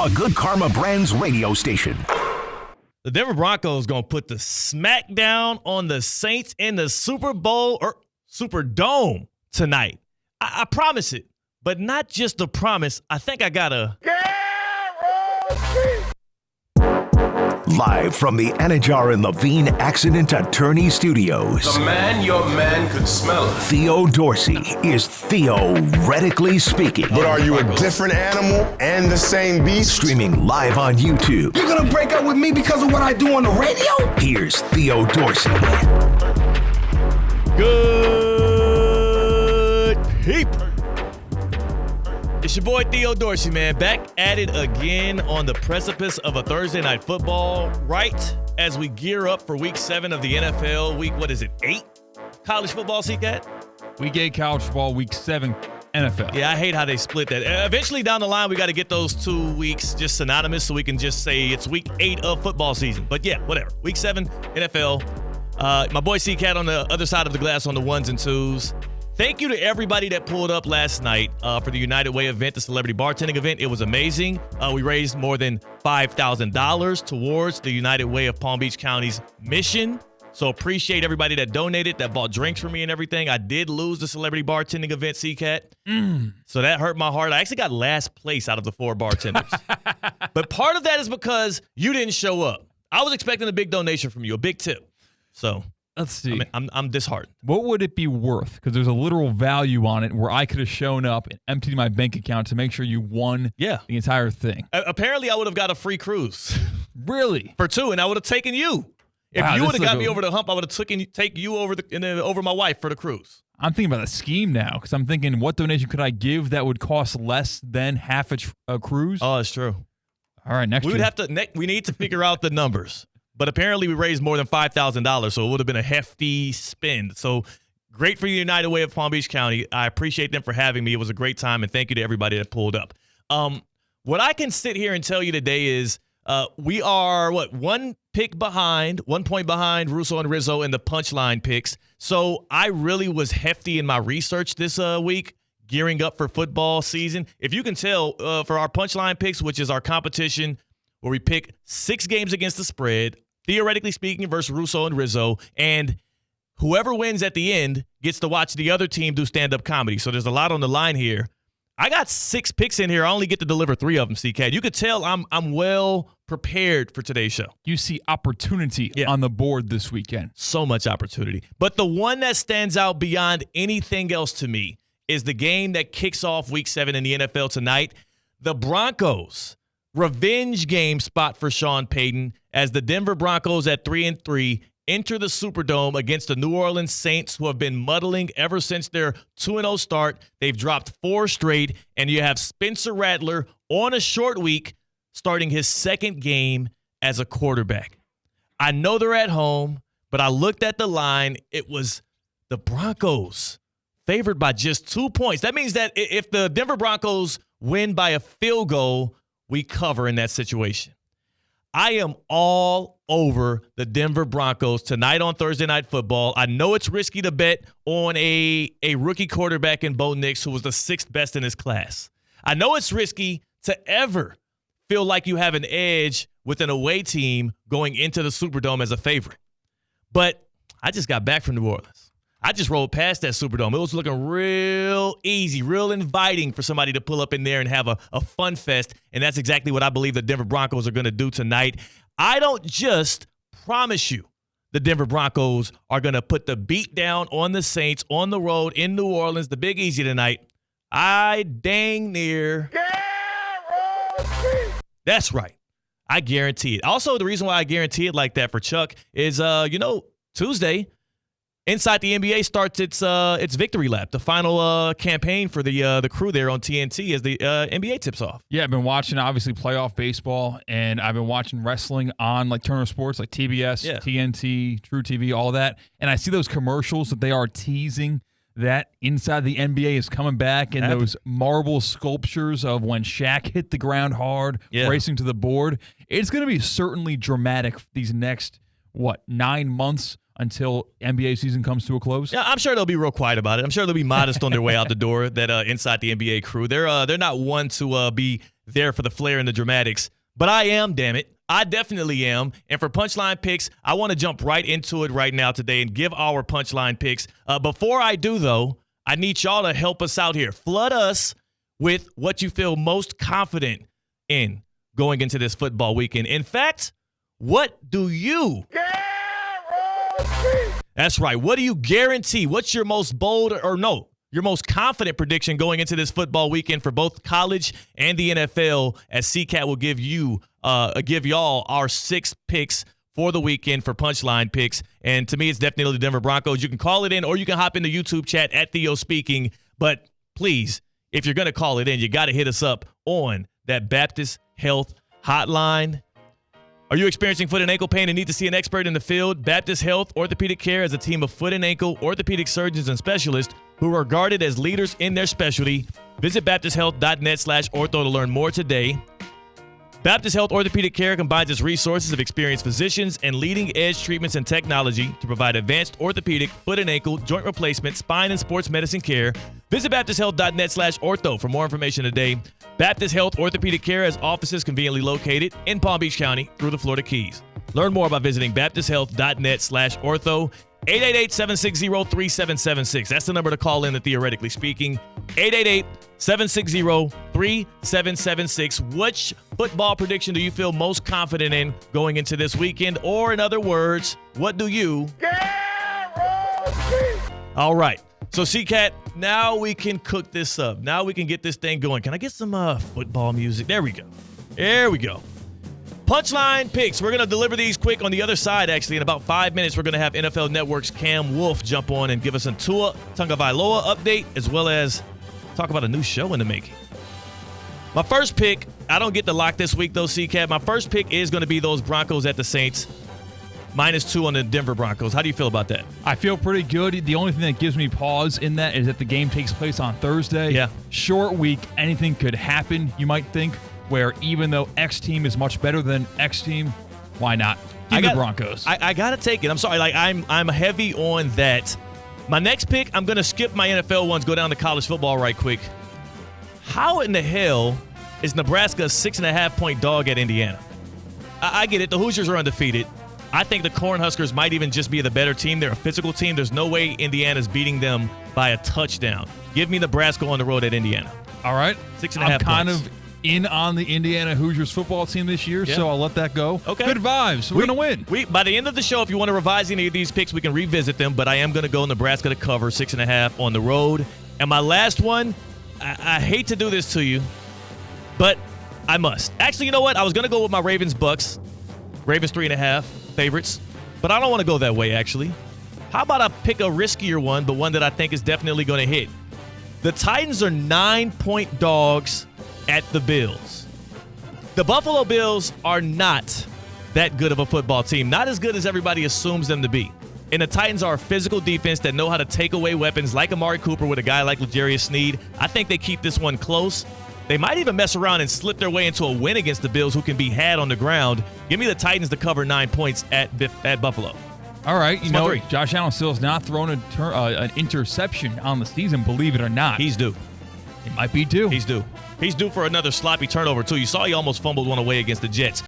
the Good Karma Brands radio station. The Denver Broncos going to put the smackdown on the Saints in the Super Bowl or Superdome tonight. I promise it, but not just a promise. I think I got a Live from the Anajar and Levine Accident Attorney Studios. The man your man could smell it. Theo Dorsey is theoretically speaking. But are you a different animal and the same beast? Streaming live on YouTube. You're gonna break up with me because of what I do on the radio? Here's Theo Dorsey. good people. It's your boy Theo Dorsey, man, back at it again on the precipice of a Thursday night football, right as we gear up for week 7 of the NFL. Week, 8? College football, C-Katt? Week 8 college football, week 7 NFL. Yeah, I hate how they split that. Eventually down the line, we got to get those 2 weeks just synonymous so we can just say it's week 8 of football season. But yeah, whatever. Week 7, NFL. My boy C-Katt on the other side of the glass on the 1s and 2s. Thank you to everybody that pulled up last night for the United Way event, the celebrity bartending event. It was amazing. We raised more than $5,000 towards the United Way of Palm Beach County's mission. So appreciate everybody that donated, that bought drinks for me and everything. I did lose the celebrity bartending event, C-Katt. So that hurt my heart. I actually got last place out of the 4 bartenders. But part of that is because you didn't show up. I was expecting a big donation from you, a big tip. So let's see. I'm disheartened. What would it be worth? Because there's a literal value on it where I could have shown up and emptied my bank account to make sure you won the entire thing. Apparently, I would have got a free cruise. Really? For 2, and I would have taken you. If you would have got me over the hump, I would have take you over over my wife for the cruise. I'm thinking about a scheme now because I'm thinking, what donation could I give that would cost less than half a cruise? Oh, that's true. All right, next year. We need to figure out the numbers. But apparently we raised more than $5,000, so it would have been a hefty spend. So great for the United Way of Palm Beach County. I appreciate them for having me. It was a great time, and thank you to everybody that pulled up. What I can sit here and tell you today is we are, 1 point behind Russo and Rizzo in the Punchline Picks. So I really was hefty in my research this week, gearing up for football season. If you can tell, for our Punchline Picks, which is our competition where we pick 6 games against the spread, theoretically speaking, versus Russo and Rizzo, and whoever wins at the end gets to watch the other team do stand-up comedy. So there's a lot on the line here. I got 6 picks in here. I only get to deliver 3 of them, C-Katt. You could tell I'm well prepared for today's show. You see opportunity on the board this weekend. So much opportunity. But the one that stands out beyond anything else to me is the game that kicks off week 7 in the NFL tonight. The Broncos. Revenge game spot for Sean Payton as the Denver Broncos at 3-3 enter the Superdome against the New Orleans Saints, who have been muddling ever since their 2-0 start. They've dropped 4 straight, and you have Spencer Rattler on a short week starting his 2nd game as a quarterback. I know they're at home, but I looked at the line. It was the Broncos favored by just 2 points. That means that if the Denver Broncos win by a field goal, we cover in that situation. I am all over the Denver Broncos tonight on Thursday Night Football. I know it's risky to bet on a rookie quarterback in Bo Nix, who was the 6th best in his class. I know it's risky to ever feel like you have an edge with an away team going into the Superdome as a favorite. But I just got back from New Orleans. I just rolled past that Superdome. It was looking real easy, real inviting for somebody to pull up in there and have a fun fest, and that's exactly what I believe the Denver Broncos are going to do tonight. I don't just promise you the Denver Broncos are going to put the beat down on the Saints on the road in New Orleans, the Big Easy tonight. I dang near. That's right. I guarantee it. Also, the reason why I guarantee it like that for Chuck is, Tuesday, Inside the NBA starts its victory lap, the final campaign for the crew there on TNT as the NBA tips off. Yeah, I've been watching, obviously, playoff baseball, and I've been watching wrestling on, like, Turner Sports, like TBS, TNT, True TV, all of that. And I see those commercials that they are teasing that Inside the NBA is coming back, and those marble sculptures of when Shaq hit the ground hard, racing to the board. It's going to be certainly dramatic these next, 9 months until NBA season comes to a close? Yeah, I'm sure they'll be real quiet about it. I'm sure they'll be modest on their way out the door, that Inside the NBA crew. They're not one to be there for the flair and the dramatics. But I am, damn it. I definitely am. And for Punchline Picks, I want to jump right into it right now today and give our Punchline Picks. Before I do, though, I need y'all to help us out here. Flood us with what you feel most confident in going into this football weekend. In fact, what do you guarantee? That's right. What do you guarantee? What's your most bold your most confident prediction going into this football weekend for both college and the NFL, as C-Katt will give y'all our 6 picks for the weekend for Punchline Picks. And to me, it's definitely the Denver Broncos. You can call it in or you can hop in the YouTube chat at Theo Speaking. But please, if you're going to call it in, you got to hit us up on that Baptist Health hotline. Are you experiencing foot and ankle pain and need to see an expert in the field? Baptist Health Orthopedic Care is a team of foot and ankle orthopedic surgeons and specialists who are regarded as leaders in their specialty. Visit baptisthealth.net/ortho to learn more today. Baptist Health Orthopedic Care combines its resources of experienced physicians and leading-edge treatments and technology to provide advanced orthopedic, foot and ankle, joint replacement, spine, and sports medicine care. Visit baptisthealth.net/ortho for more information today. Baptist Health Orthopedic Care has offices conveniently located in Palm Beach County through the Florida Keys. Learn more by visiting baptisthealth.net/ortho. 888-760-3776. That's the number to call in, theoretically speaking. 888-760-3776. Which football prediction do you feel most confident in going into this weekend? Or in other words, what do you guarantee? All right. So, C-Katt, now we can cook this up. Now we can get this thing going. Can I get some football music? There we go. There we go. Punchline Picks. We're going to deliver these quick on the other side, actually. In about 5 minutes, we're going to have NFL Network's Cam Wolf jump on and give us a Tua Tagovailoa update, as well as talk about a new show in the making. My first pick, I don't get the lock this week, though, C-Katt. My first pick is going to be those Broncos at the Saints. -2 on the Denver Broncos. How do you feel about that? I feel pretty good. The only thing that gives me pause in that is that the game takes place on Thursday. Yeah. Short week. Anything could happen, you might think, where even though X team is much better than X team, why not? Give me the Broncos. I got to take it. I'm sorry. I'm heavy on that. My next pick, I'm going to skip my NFL ones, go down to college football right quick. How in the hell is Nebraska a 6.5-point dog at Indiana? I get it. The Hoosiers are undefeated. I think the Cornhuskers might even just be the better team. They're a physical team. There's no way Indiana's beating them by a touchdown. Give me Nebraska on the road at Indiana. All right. 6.5 I'm kind of in on the Indiana Hoosiers football team this year, so I'll let that go. Okay. Good vibes. We're going to win. By the end of the show, if you want to revise any of these picks, we can revisit them, but I am going to go Nebraska to cover 6.5 on the road. And my last one, I hate to do this to you, but I must. Actually, you know what? I was going to go with my Ravens-Bucks. Ravens 3.5 favorites, but I don't want to go that way, actually. How about I pick a riskier one, but one that I think is definitely going to hit? The Titans are 9-point dogs at the Bills. The Buffalo Bills are not that good of a football team, not as good as everybody assumes them to be. And the Titans are a physical defense that know how to take away weapons like Amari Cooper with a guy like L'Jarius Sneed. I think they keep this one close. They might even mess around and slip their way into a win against the Bills, who can be had on the ground. Give me the Titans to cover 9 points at Buffalo. All right. You know, Josh Allen still has not thrown an interception on the season, believe it or not. He's due. It might be due. He's due. He's due for another sloppy turnover, too. You saw he almost fumbled one away against the Jets.